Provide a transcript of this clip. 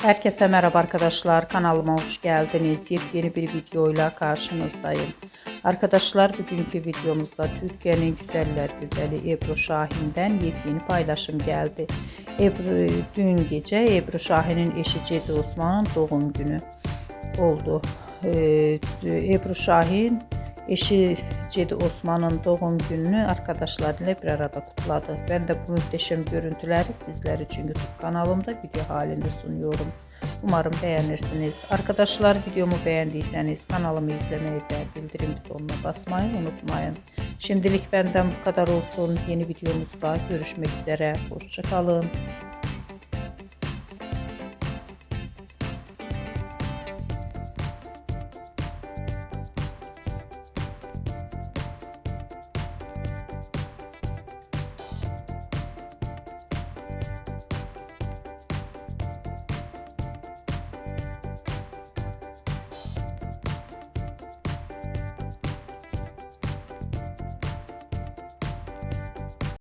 Herkese merhaba arkadaşlar, kanalıma hoş geldiniz. Yepyeni bir videoyla karşınızdayım. Arkadaşlar, bugünkü videomuzda Türkiye'nin güzeller güzeli Ebru Şahin'den yepyeni paylaşım geldi. Dün gece Ebru Şahin'in eşi Cedi Osman'ın doğum günü oldu. Ebru Şahin eşi Cedi Osman'ın doğum gününü arkadaşlarıyla bir arada kutladı. Ben de bu muhteşem görüntüleri sizler için YouTube kanalımda video halinde sunuyorum. Umarım beğenirsiniz. Arkadaşlar, videomu beğendiyseniz kanalımı izlemeyi ve bildirim butonuna basmayı unutmayın. Şimdilik benden bu kadar olsun. Yeni videomuzda görüşmek üzere. Hoşça kalın.